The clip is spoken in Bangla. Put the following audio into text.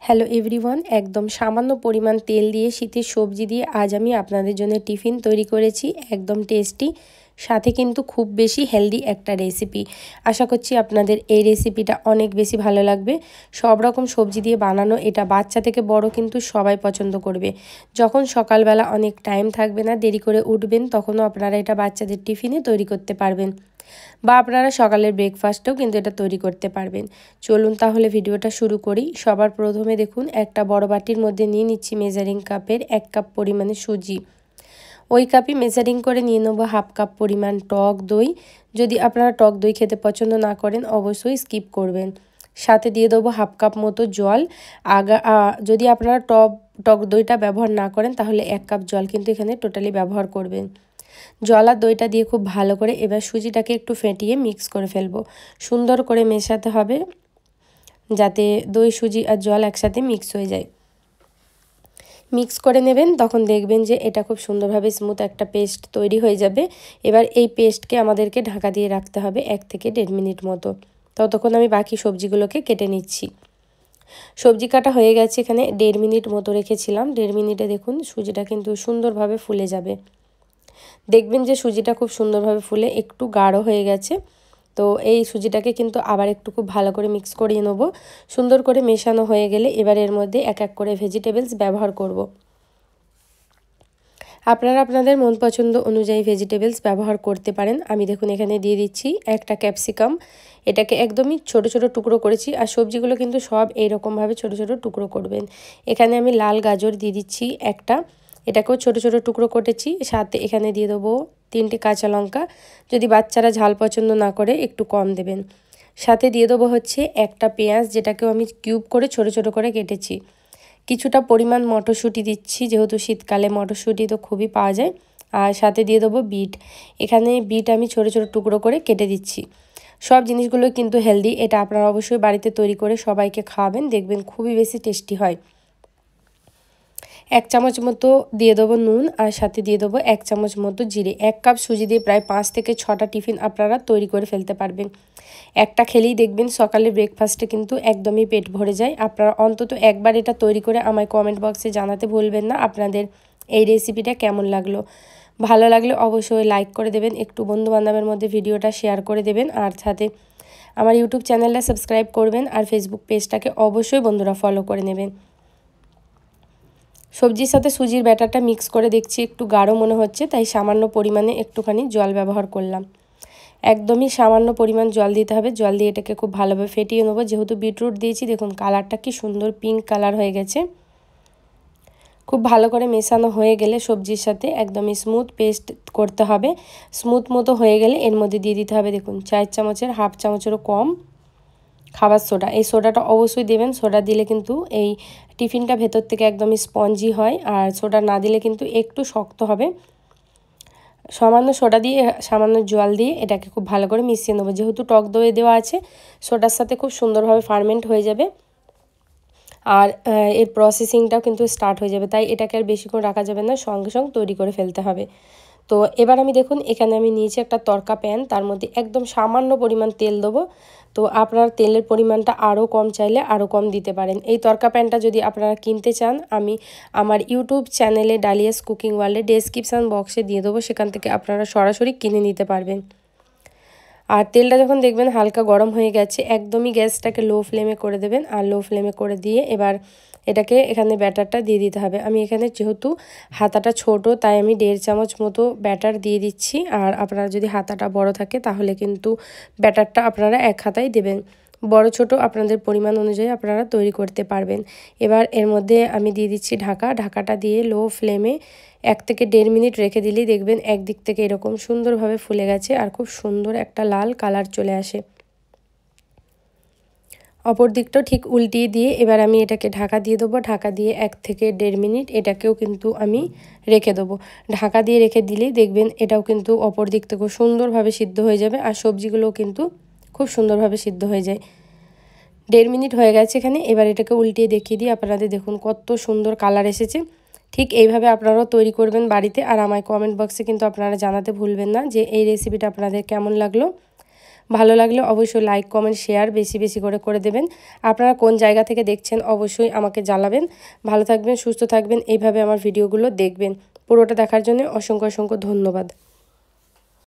হ্যালো এভরিওয়ান, একদম সামান্য পরিমাণ তেল দিয়ে শীতের সবজি দিয়ে আজ আমি আপনাদের জন্য টিফিন তৈরি করেছি। একদম টেস্টি, সাথে কিন্তু খুব বেশি হেলদি একটা রেসিপি। আশা করছি আপনাদের এই রেসিপিটা অনেক বেশি ভালো লাগবে। সব রকম সবজি দিয়ে বানানো এটা বাচ্চা থেকে বড় কিন্তু সবাই পছন্দ করবে। যখন সকালবেলা অনেক টাইম থাকবে না, দেরি করে উঠবেন, তখনও আপনারা এটা বাচ্চাদের টিফিনে তৈরি করতে পারবেন, বা আপনারা সকালের ব্রেকফাস্টেও কিন্তু এটা তৈরি করতে পারবেন। চলুন তাহলে ভিডিওটা শুরু করি। সবার প্রথমে দেখুন, একটা বড় বাটির মধ্যে নিয়ে নিচ্ছি মেজারিং কাপের 1 কাপ পরিমাণে সুজি। ওই কাপই মেজারিং করে নিয়ে নেবো হাফ কাপ পরিমাণ টক দই। যদি আপনারা টক দই খেতে পছন্দ না করেন অবশ্যই স্কিপ করবেন। সাথে দিয়ে দেবো হাফ কাপ মতো জল। যদি আপনারা টক দইটা ব্যবহার না করেন তাহলে 1 কাপ জল কিন্তু এখানে টোটালি ব্যবহার করবেন। জল আর দইটা দিয়ে খুব ভালো করে এবার সুজিটাকে একটু ফেটিয়ে মিক্স করে ফেলবো। সুন্দর করে মেশাতে হবে যাতে দই, সুজি আর জল একসাথে মিক্স হয়ে যায়। মিক্স করে নেবেন, তখন দেখবেন যে এটা খুব সুন্দরভাবে স্মুথ একটা পেস্ট তৈরি হয়ে যাবে। এবার এই পেস্টকে আমাদেরকে ঢাকা দিয়ে রাখতে হবে 1 থেকে 1.5 মিনিট মতো। ততক্ষণ আমি বাকি সবজিগুলোকে কেটে নিচ্ছি। সবজি কাটা হয়ে গেছে, এখানে 1.5 মিনিট মতো রেখেছিলাম। 1.5 মিনিটে দেখুন সুজিটা কিন্তু সুন্দরভাবে ফুলে যাবে। দেখবেন যে সুজিটা খুব সুন্দরভাবে ফুলে একটু গাঢ় হয়ে গেছে। তো এই সুজিটাকে কিন্তু আবার একটু খুব ভালো করে মিক্স করিয়ে নেবো। সুন্দর করে মেশানো হয়ে গেলে এবার এর মধ্যে এক এক করে ভেজিটেবলস ব্যবহার করব। আপনারা আপনাদের মন পছন্দ অনুযায়ী ভেজিটেবলস ব্যবহার করতে পারেন। আমি দেখুন এখানে দিয়ে দিচ্ছি একটা ক্যাপসিকাম। এটাকে একদমই ছোট ছোট টুকরো করেছি, আর সবজিগুলো কিন্তু সব এইরকমভাবে ছোট ছোট টুকরো করবেন। এখানে আমি লাল গাজর দিয়ে দিচ্ছি একটা, এটাকেও ছোট ছোট টুকরো কেটেছি। সাথে এখানে দিয়ে দেবো 3টে কাঁচা লঙ্কা। যদি বাচ্চারা ঝাল পছন্দ না করে একটু কম দেবেন। সাথে দিয়ে দেবো হচ্ছে একটা পেঁয়াজ, যেটাকেও আমি কিউব করে ছোট ছোট করে কেটেছি। কিছুটা পরিমাণ মটরশুঁটি দিচ্ছি, যেহেতু শীতকালে মটরশুঁটি তো খুবই পাওয়া যায়। আর সাথে দিয়ে দেবো বিট। এখানে বিট আমি ছোট ছোট টুকরো করে কেটে দিচ্ছি। সব জিনিসগুলো কিন্তু হেলদি, এটা আপনারা অবশ্যই বাড়িতে তৈরি করে সবাইকে খাওয়াবেন, দেখবেন খুবই বেশি টেস্টি হয়। 1 চামচ মতো দিয়ে দেবো নুন, আর সাথে দিয়ে দেবো 1 চামচ মতো জিরে। 1 কাপ সুজি দিয়ে প্রায় 5 থেকে 6টা টিফিন আপনারা তৈরি করে ফেলতে পারবেন। একটা খেলেই দেখবেন সকালে ব্রেকফাস্টে কিন্তু একদমই পেট ভরে যায়। আপনারা অন্তত একবার এটা তৈরি করে আমায় কমেন্ট বক্সে জানাতে ভুলবেন না আপনাদের এই রেসিপিটা কেমন লাগলো। ভালো লাগলে অবশ্যই লাইক করে দেবেন, একটু বন্ধুবান্ধবের মধ্যে ভিডিওটা শেয়ার করে দেবেন, আর সাথে আমার ইউটিউব চ্যানেলটা সাবস্ক্রাইব করবেন, আর ফেসবুক পেজটাকে অবশ্যই বন্ধুরা ফলো করে নেবেন। সবজির সাথে সুজির ব্যাটারটা মিক্স করে দেখছি একটু গাঢ় মনে হচ্ছে, তাই সামান্য পরিমাণে একটুখানি জল ব্যবহার করলাম। একদমই সামান্য পরিমাণ জল দিতে হবে। জল দিয়ে এটাকে খুব ভালোভাবে ফেটিয়ে নেবো। যেহেতু বিটরুট দিয়েছি, দেখুন কালারটা কি সুন্দর পিঙ্ক কালার হয়ে গেছে। খুব ভালো করে মেশানো হয়ে গেলে সবজির সাথে একদমই স্মুথ পেস্ট করতে হবে। স্মুথ মতো হয়ে গেলে এর মধ্যে দিয়ে দিতে হবে দেখুন 4 চামচের হাফ চামচেরও কম খাবার সোডা। এই সোডাটা অবশ্যই দেবেন। সোডা দিলে কিন্তু এই টিফিনটা ভেতর থেকে একদমই স্পঞ্জি হয়, আর সোডা না দিলে কিন্তু একটু শক্ত হবে। সামান্য সোডা দিয়ে সামান্য জল দিয়ে এটাকে খুব ভালো করে মিশিয়ে নেবো। যেহেতু টক দই দেওয়া আছে, সোডার সাথে খুব সুন্দরভাবে ফার্মেন্ট হয়ে যাবে, আর এর প্রসেসিংটাও কিন্তু স্টার্ট হয়ে যাবে। তাই এটাকে আর বেশিক্ষণ রাখা যাবে না, সঙ্গে সঙ্গে তৈরি করে ফেলতে হবে। তো এবার আমি দেখুন এখানে আমি নিয়েছি একটা তড়কা প্যান, তার মধ্যে একদম সামান্য পরিমাণ তেল দেবো। তো আপনার তেলের পরিমাণটা আরও কম চাইলে আরও কম দিতে পারেন। এই তড়কা প্যানটা যদি আপনারা কিনতে চান, আমি আমার ইউটিউব চ্যানেলে ডালিয়াস কুকিং ওয়ার্ল্ডে ডেসক্রিপশান বক্সে দিয়ে দেবো, সেখান থেকে আপনারা সরাসরি কিনে নিতে পারবেন। আর তেলটা যখন দেখবেন হালকা গরম হয়ে গেছে, একদমই গ্যাসটাকে লো ফ্লেমে করে দেবেন, আর লো ফ্লেমে করে দিয়ে এবার এটাকে এখানে ব্যাটারটা দিয়ে দিতে হবে। আমি এখানে যেহেতু হাতাটা ছোট, তাই আমি 1.5 চামচ মতো ব্যাটার দিয়ে দিচ্ছি। আর আপনারা যদি হাতাটা বড় থাকে তাহলে কিন্তু ব্যাটারটা আপনারা এক হাতায় দেবেন। বড় ছোট আপনাদের পরিমাণ অনুযায়ী আপনারা তৈরি করতে পারবেন। এবার এর মধ্যে আমি দিয়ে দিচ্ছি ঢাকাটা দিয়ে লো ফ্লেমে 1 থেকে 1.5 মিনিট রেখে দিলেই দেখবেন একদিক থেকে এরকম সুন্দরভাবে ফুলে গেছে, আর খুব সুন্দর একটা লাল কালার চলে আসে। অপর দিকটাও ঠিক উল্টিয়ে দিয়ে এবার আমি এটাকে ঢাকা দিয়ে দেবো। ঢাকা দিয়ে 1 থেকে 1.5 মিনিট এটাকেও কিন্তু আমি রেখে দেবো। ঢাকা দিয়ে রেখে দিলেই দেখবেন এটাও কিন্তু অপর দিক থেকেও সুন্দরভাবে সিদ্ধ হয়ে যাবে, আর সবজিগুলোও কিন্তু খুব সুন্দরভাবে সিদ্ধ হয়ে যায়। 1.5 মিনিট হয়ে গেছে এখানে। এবার এটাকে উল্টিয়ে দেখিয়ে দিই আপনাদের, দেখুন কত সুন্দর কালার এসেছে। ঠিক এইভাবে আপনারাও তৈরি করবেন বাড়িতে, আর আমায় কমেন্ট বক্সে কিন্তু আপনারা জানাতে ভুলবেন না যে এই রেসিপিটা আপনাদের কেমন লাগলো। ভালো লাগলে অবশ্যই লাইক কমেন্ট শেয়ার বেশি বেশি করে দেবেন। আপনারা কোন জায়গা থেকে দেখছেন অবশ্যই আমাকে জানাবেন। ভালো থাকবেন, সুস্থ থাকবেন, এইভাবে আমার ভিডিওগুলো দেখবেন। পুরোটা দেখার জন্য অসংখ্য ধন্যবাদ।